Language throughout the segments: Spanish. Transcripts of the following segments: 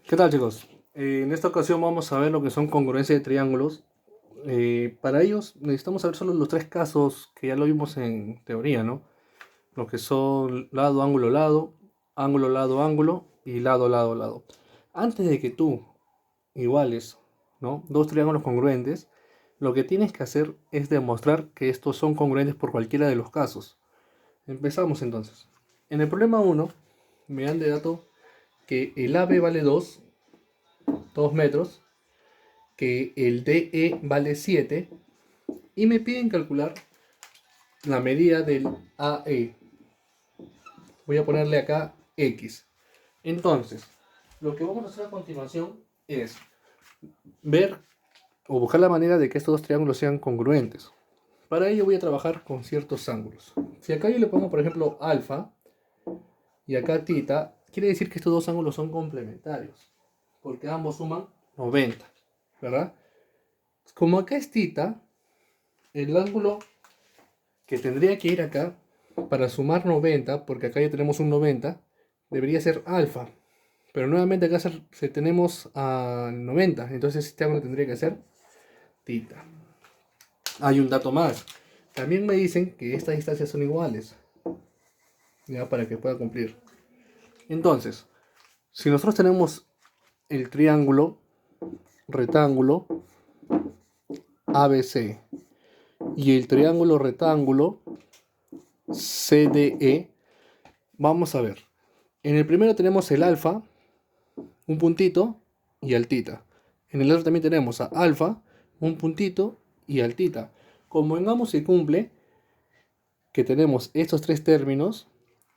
¿Qué tal, chicos? En esta ocasión vamos a ver lo que son congruencias de triángulos. Para ellos necesitamos saber solo los tres casos que ya lo vimos en teoría, ¿no? Lo que son lado, ángulo, ángulo, lado, ángulo y lado, lado, lado. Antes de que tú iguales, ¿no? Dos triángulos congruentes, lo que tienes que hacer es demostrar que estos son congruentes por cualquiera de los casos. Empezamos entonces. En el problema uno me dan de dato que el AB vale 2 metros, que el DE vale 7 y me piden calcular la medida del AE. Voy a ponerle acá X. Entonces, lo que vamos a hacer a continuación es ver o buscar la manera de que estos dos triángulos sean congruentes. Para ello voy a trabajar con ciertos ángulos. Si acá yo le pongo, por ejemplo, alfa y acá tita, quiere decir que estos dos ángulos son complementarios, porque ambos suman 90, ¿verdad? Como acá es tita, el ángulo que tendría que ir acá para sumar 90, porque acá ya tenemos un 90, debería ser alfa. Pero nuevamente acá tenemos a 90, entonces este ángulo tendría que ser tita. Hay un dato más. También me dicen que estas distancias son iguales, ya para que pueda cumplir. Entonces, si nosotros tenemos el triángulo rectángulo ABC y el triángulo rectángulo CDE, vamos a ver. En el primero tenemos el alfa, un puntito y altita. En el otro también tenemos a alfa, un puntito y altita. Como en ambos se cumple que tenemos estos tres términos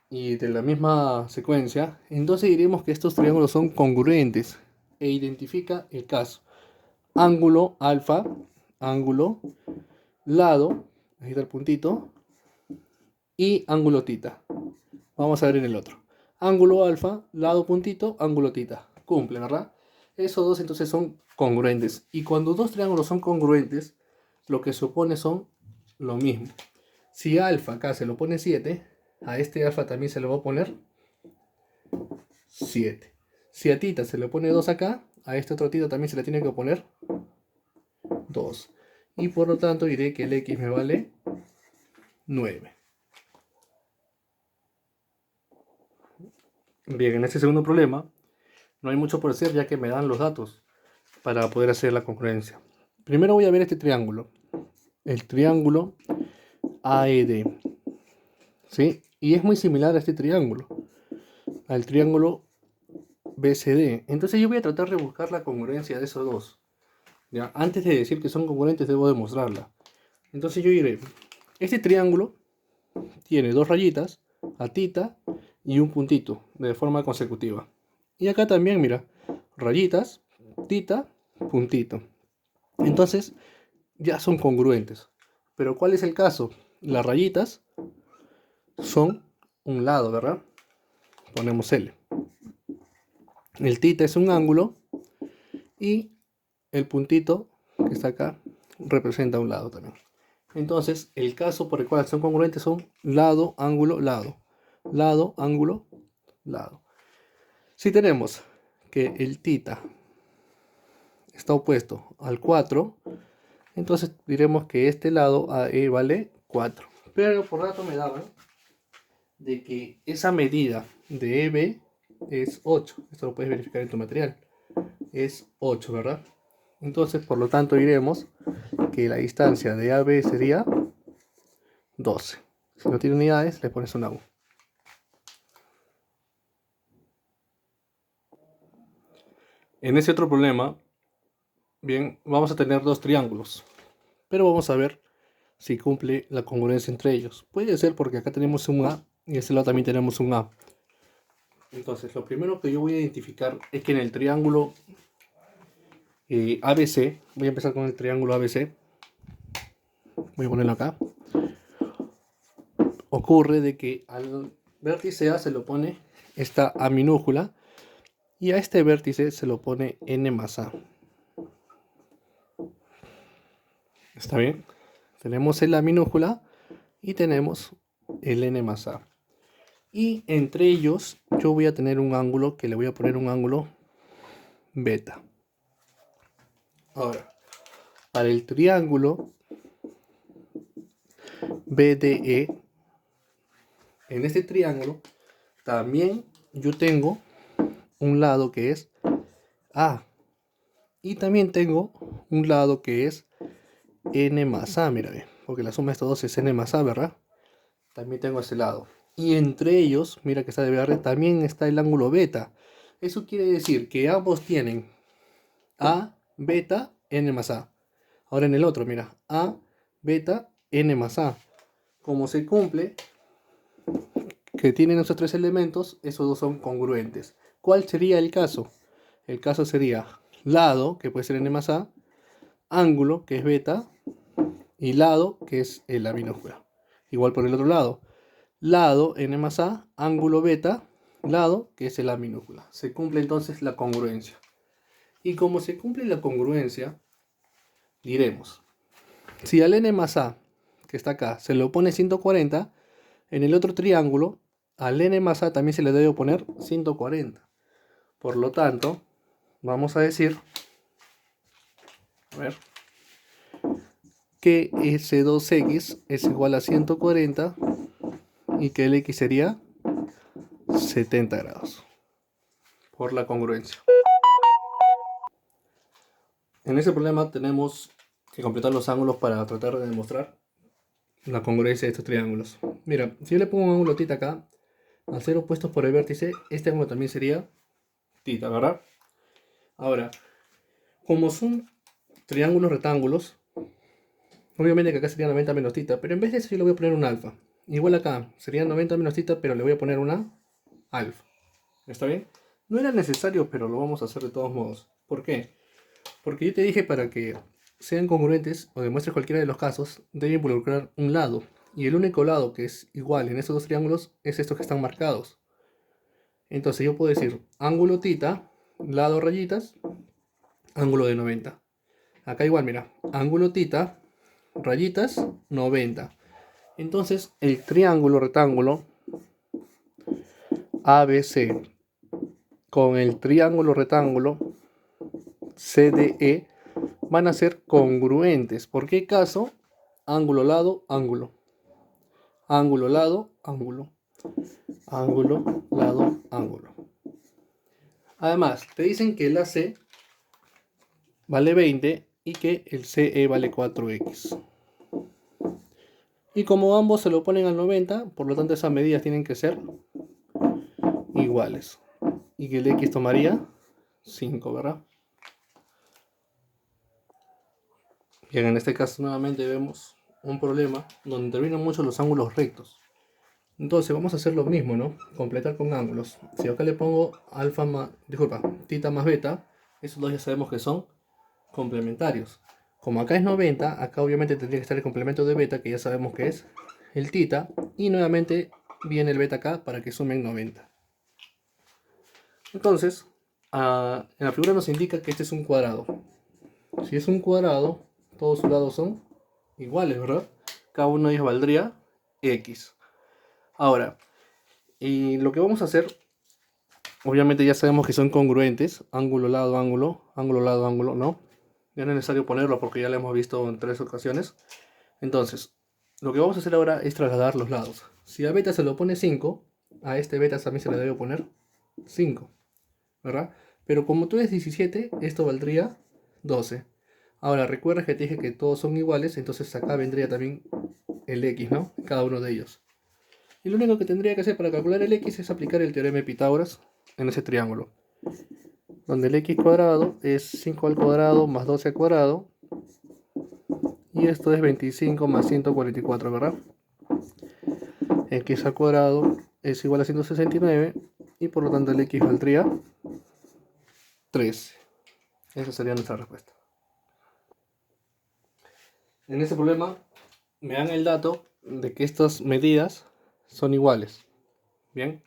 y de la misma secuencia, entonces diremos que estos triángulos son congruentes e identifica el caso. Ángulo alfa, ángulo, lado, ahí está el puntito, y ángulo tita. Vamos a ver en el otro. Ángulo alfa, lado puntito, ángulo tita. Cumple, ¿verdad? Esos dos entonces son congruentes. Y cuando dos triángulos son congruentes, lo que supone son lo mismo. Si alfa acá se lo pone 7, a este alfa también se lo va a poner 7. Si a tita se le pone 2 acá, a este otro tita también se le tiene que poner 2. Y por lo tanto diré que el x me vale 9. Bien, en este segundo problema no hay mucho por hacer ya que me dan los datos para poder hacer la concurrencia. Primero voy a ver este triángulo, el triángulo AED, ¿sí? Y es muy similar a este triángulo, al triángulo BCD. Entonces yo voy a tratar de buscar la congruencia de esos dos. ¿Ya? Antes de decir que son congruentes debo demostrarla. Entonces yo diré, este triángulo tiene dos rayitas, a tita y un puntito de forma consecutiva. Y acá también, mira, rayitas, tita, puntito. Entonces ya son congruentes. Pero ¿cuál es el caso? Las rayitas son un lado, ¿verdad? Ponemos L. El tita es un ángulo y el puntito que está acá representa un lado también. Entonces, el caso por el cual son congruentes son lado, ángulo, lado. Lado, ángulo, lado. Si tenemos que el tita está opuesto al 4, entonces diremos que este lado AE vale 4. Pero por rato me daban de que esa medida de EB es 8. Esto lo puedes verificar en tu material. Es 8, ¿verdad? Entonces, por lo tanto, diremos que la distancia de AB sería 12. Si no tiene unidades, le pones una U. En ese otro problema, bien, vamos a tener dos triángulos. Pero vamos a ver si cumple la congruencia entre ellos. Puede ser porque acá tenemos un A y en este lado también tenemos un A. Entonces, lo primero que yo voy a identificar es que en el triángulo ABC, voy a empezar con el triángulo ABC, voy a ponerlo acá, ocurre de que al vértice A se lo pone esta A minúscula y a este vértice se lo pone N más A. ¿Está bien? Tenemos el A minúscula y tenemos el N más A. Y entre ellos yo voy a tener un ángulo que le voy a poner un ángulo beta. Ahora, para el triángulo BDE, en este triángulo también yo tengo un lado que es A y también tengo un lado que es N más A, mira bien, porque la suma de estos dos es N más A, ¿verdad? También tengo ese lado. Y entre ellos, mira que está de verde, también está el ángulo beta. Eso quiere decir que ambos tienen A, beta, N más A. Ahora en el otro, mira, A, beta, N más A. Como se cumple que tienen esos tres elementos, esos dos son congruentes. ¿Cuál sería el caso? El caso sería lado, que puede ser N más A, ángulo, que es beta, y lado, que es la minúscula. Igual por el otro lado. Lado, N más A, ángulo beta, lado, que es la minúscula. Se cumple entonces la congruencia. Y como se cumple la congruencia, diremos, si al N más A, que está acá, se le opone 140, en el otro triángulo, al N más A también se le debe oponer 140. Por lo tanto, vamos a decir, a ver, que S2X es igual a 140 y que el X sería 70 grados. Por la congruencia. En ese problema tenemos que completar los ángulos para tratar de demostrar la congruencia de estos triángulos. Mira, si yo le pongo un ángulo θ acá, al ser opuestos por el vértice, este ángulo también sería θ, ¿verdad? Ahora, como son triángulos rectángulos, obviamente que acá sería 90 menos θ, pero en vez de eso yo le voy a poner un alfa. Igual acá, sería 90 menos θ, pero le voy a poner una alfa. ¿Está bien? No era necesario, pero lo vamos a hacer de todos modos. ¿Por qué? Porque yo te dije para que sean congruentes o demuestres cualquiera de los casos, debe involucrar un lado. Y el único lado que es igual en estos dos triángulos es estos que están marcados. Entonces yo puedo decir ángulo θ, lado rayitas, ángulo de 90. Acá igual, mira, ángulo θ, rayitas, 90. Entonces el triángulo rectángulo ABC con el triángulo rectángulo CDE van a ser congruentes. ¿Por qué caso? Ángulo, lado, ángulo. Ángulo, lado, ángulo. Ángulo, lado, ángulo. Además, te dicen que el AC vale 20 y que el CE vale 4X. Y como ambos se lo ponen al 90, por lo tanto esas medidas tienen que ser iguales. Y que el X tomaría 5, ¿verdad? Bien, en este caso nuevamente vemos un problema donde intervienen mucho los ángulos rectos. Entonces vamos a hacer lo mismo, ¿no? Completar con ángulos. Si acá le pongo alfa más, disculpa, θ más beta, esos dos ya sabemos que son complementarios. Como acá es 90, acá obviamente tendría que estar el complemento de beta, que ya sabemos que es el θ, y nuevamente viene el beta acá para que sumen 90. Entonces, en la figura nos indica que este es un cuadrado. Si es un cuadrado, todos sus lados son iguales, ¿verdad? Cada uno de ellos valdría X. Ahora, y lo que vamos a hacer, obviamente ya sabemos que son congruentes, ángulo, lado, ángulo, ángulo, lado, ángulo, ¿no? Ya no es necesario ponerlo porque ya lo hemos visto en 3 ocasiones. Entonces, lo que vamos a hacer ahora es trasladar los lados. Si a beta se lo pone 5, a este beta también se le debe poner 5, ¿verdad? Pero como tú eres 17, esto valdría 12. Ahora, recuerda que te dije que todos son iguales, entonces acá vendría también el X, ¿no? Cada uno de ellos. Y lo único que tendría que hacer para calcular el X es aplicar el teorema de Pitágoras en ese triángulo. Donde el X cuadrado es 5 al cuadrado más 12 al cuadrado. Y esto es 25 más 144, ¿verdad? X al cuadrado es igual a 169 y por lo tanto el X valdría 13. Esa sería nuestra respuesta. En este problema me dan el dato de que estas medidas son iguales. Bien.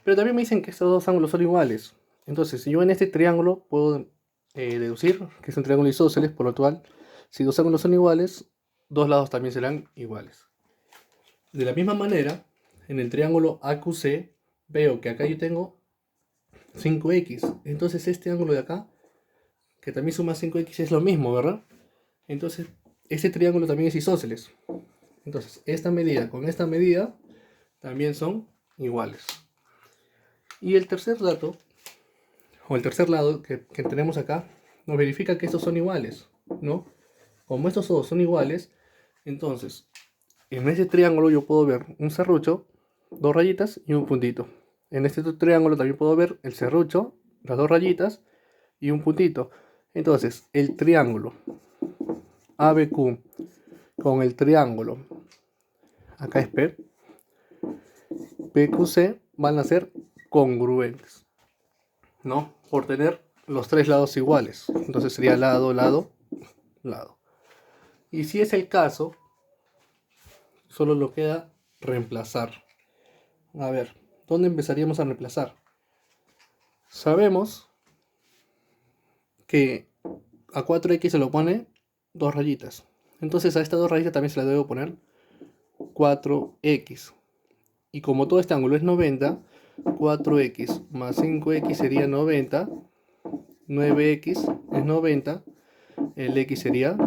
Pero también me dicen que estos dos ángulos son iguales. Entonces, si yo en este triángulo puedo deducir que es un triángulo isósceles, por lo cual, si dos ángulos son iguales, dos lados también serán iguales. De la misma manera, en el triángulo AQC, veo que acá yo tengo 5x. Entonces este ángulo de acá, que también suma 5x, es lo mismo, ¿verdad? Entonces este triángulo también es isósceles. Entonces esta medida con esta medida también son iguales. Y el tercer dato, o el tercer lado que tenemos acá, nos verifica que estos son iguales, ¿no? Como estos dos son iguales, entonces en este triángulo yo puedo ver un serrucho, dos rayitas y un puntito. En este otro triángulo también puedo ver el serrucho, las dos rayitas y un puntito. Entonces el triángulo ABQ con el triángulo, acá es P, PQC, van a ser congruentes, ¿no? Por tener los tres lados iguales. Entonces sería lado, lado, lado. Y si es el caso, solo nos queda reemplazar. A ver, ¿dónde empezaríamos a reemplazar? Sabemos que a 4x se lo pone dos rayitas. Entonces a estas dos rayitas también se las debo poner 4x. Y como todo este ángulo es 90, 4x más 5x sería 90. 9x es 90. El x sería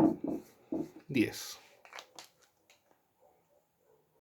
10.